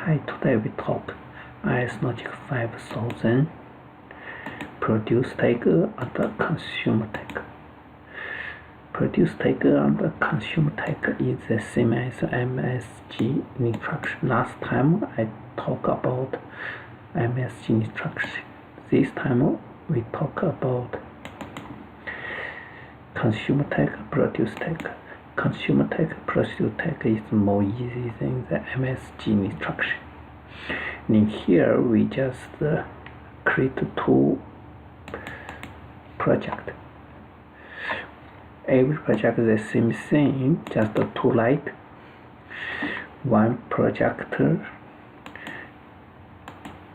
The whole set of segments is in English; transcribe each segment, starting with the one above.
Hi, today we talk rslogix 5000 produce tag and consumer tag. Produce tag and consumer tag is the same as MSG instruction. Last time I talked about MSG instruction. This time we talk about consumer tag, produce tag. Consumer tag, produce tag is more easy than the MSG instruction. In here we just create two projects. Every project is the same thing, just two light. One project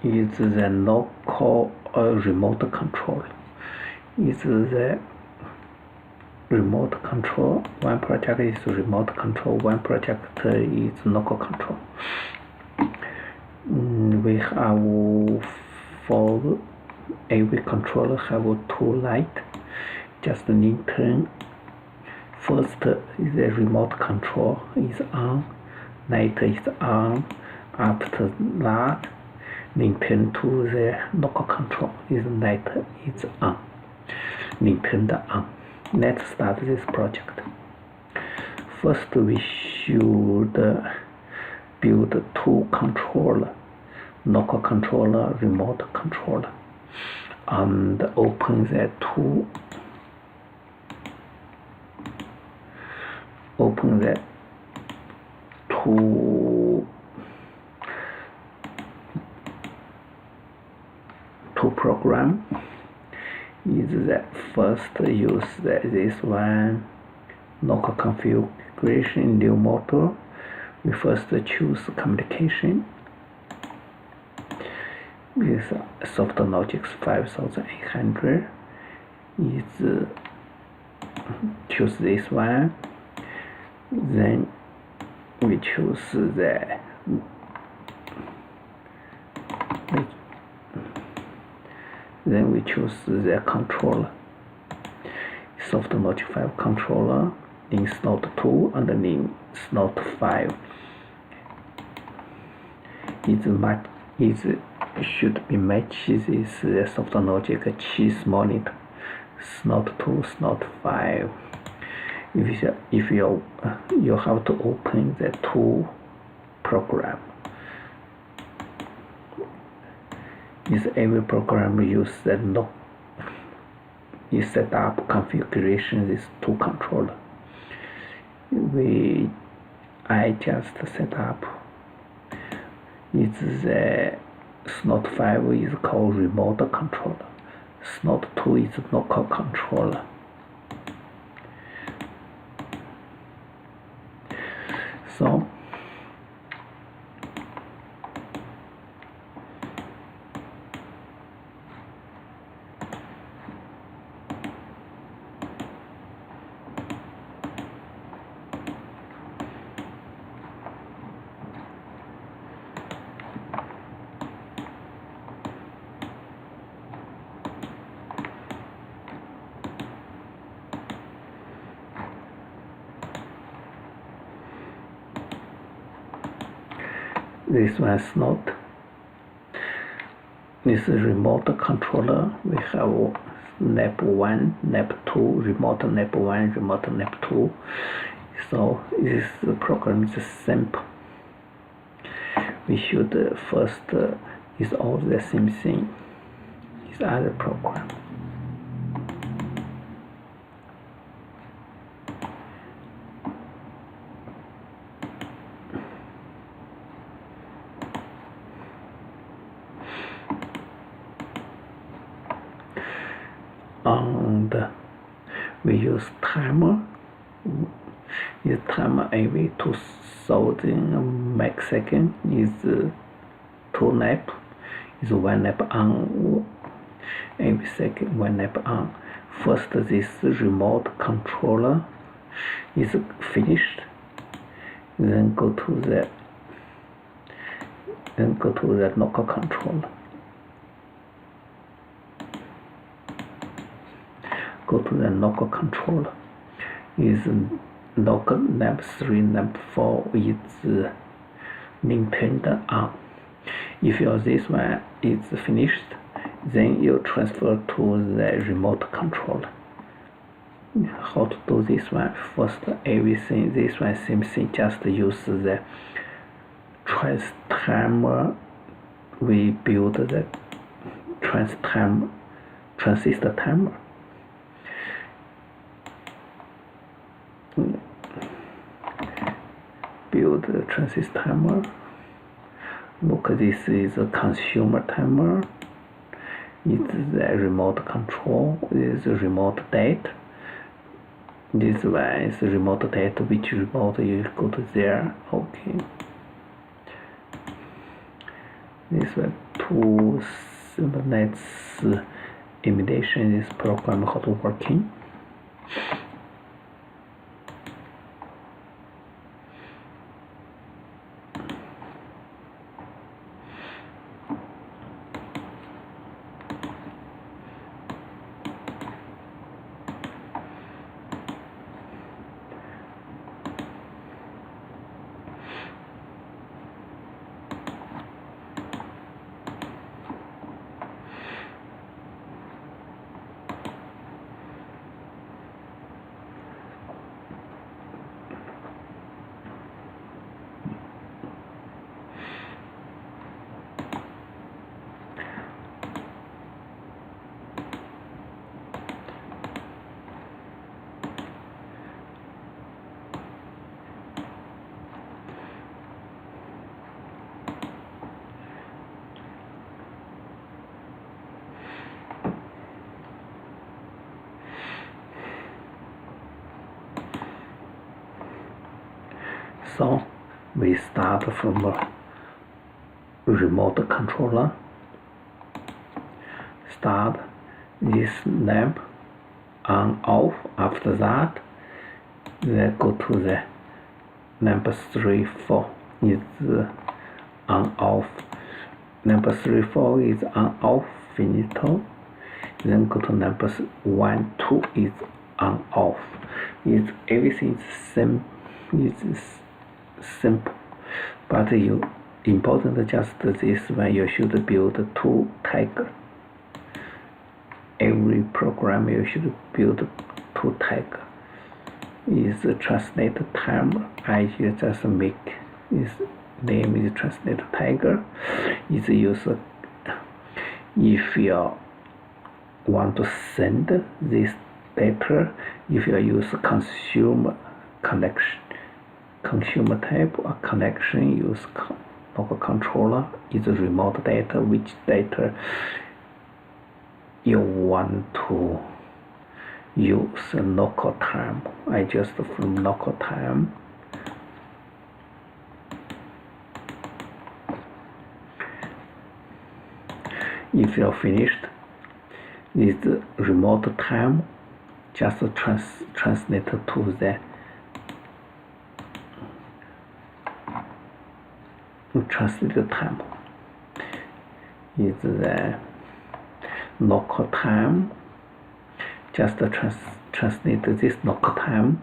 is the local remote control. Is the remote control. One project is remote control. One project is local control. We have for every controller have two light. Just need turn. First is the remote control is on. Light is on. After that, then turn to the local control is light is on. Then turn the on. Let's start this project. First, we should build two controllers, local controller, remote controller, and open the two. Open the two program. Is the first use this one local configuration new motor. We first choose communication. This softlogix 5800 is choose this one. Then we choose the controller, softlogix 5 controller, then slot 2 and then slot 5. It should be matches this softlogix cheese monitor, slot 2, slot 5. If you have to open the two program. Is every program use the lock is set up configuration this two controller. I just set up is the slot 5 is called remote controller. Slot 2 is local controller. So this one is not. This is remote controller. We have NAP 1, NAP 2, remote NAP 1, remote NAP 2. So this program is simple. We should first is all the same thing. Is other program. And we use timer. Is timer every 2000 millisecond is 2 nap. Is 1 nap on every second, 1 nap on. First this remote controller is finished. Then go to the local controller. Go to the local controller. Is local nap 3, nap 4 is turned on. If this one is finished, then you transfer to the remote controller. How to do this one? First, everything, this one same thing, just use the timer. We build the transistor timer. Build the transistor timer. Look, this is a consumer timer. It's the remote control. This is remote date. This one is remote date. Which remote you go to there? Okay. This one to simulate imitation. This program how to working. So we start from a remote controller. Start this lamp on off. After that, then go to the number 3, 4 is on off. Number 3, 4 is on off. Finito. Then go to number 1, 2 is on off. It's everything same. It's simple, but you important just this one. You should build 2 tags. Every program you should build 2 tags. Is translate time. I just make is name is translate tagger. Is use if you want to send this data. If you use consumer connection. Consumer type or connection, use local controller is remote data. Which data you want to use local time? I just from local time. If you're finished, this remote time just translate to the translate time is the local time. Just translate this local time.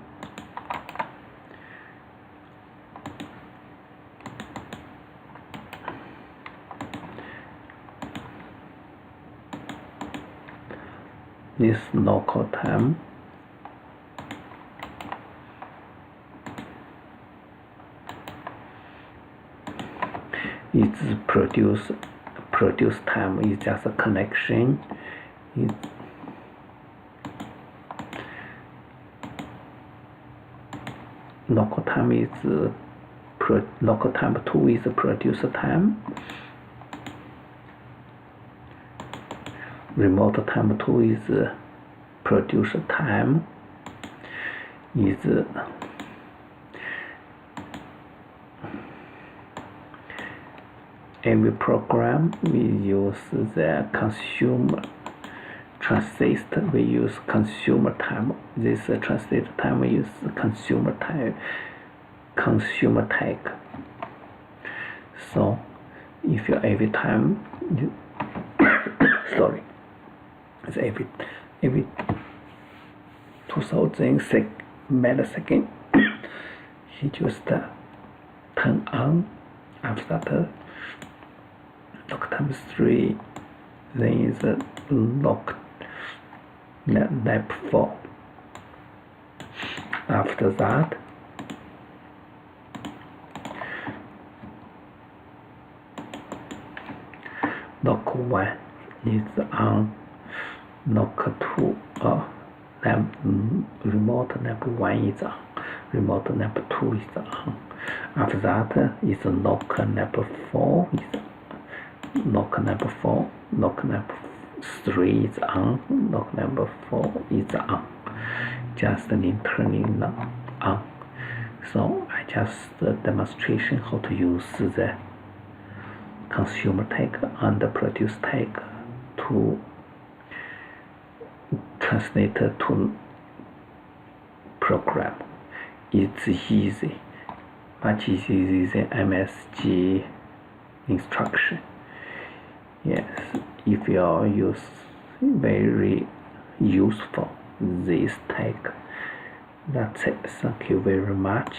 This local time it's produce time is just a connection. Local time is local time 2 is producer time. Remote time 2 is producer time. Is every program we use the consumer transistor. We use consumer time. This transistor time we use consumer time, consumer tag. So if you every time you sorry, it's every 2000 millisecond he just turn on After that, lock times 3, then is lock lap 4. After that, lock 1 is on, lock 2 remote lap 1 is on, remote lap 2 is on. After that is lock lap 4 is on, lock lap 4, lock lap 3 is on, lock lap 4 is on. Just turning on. So I just demonstration how to use the consumer tag and the produce tag to translate to program. It's easy, much easier than MSG instruction. Yes, if you use very useful this tag. That's it. Thank you very much.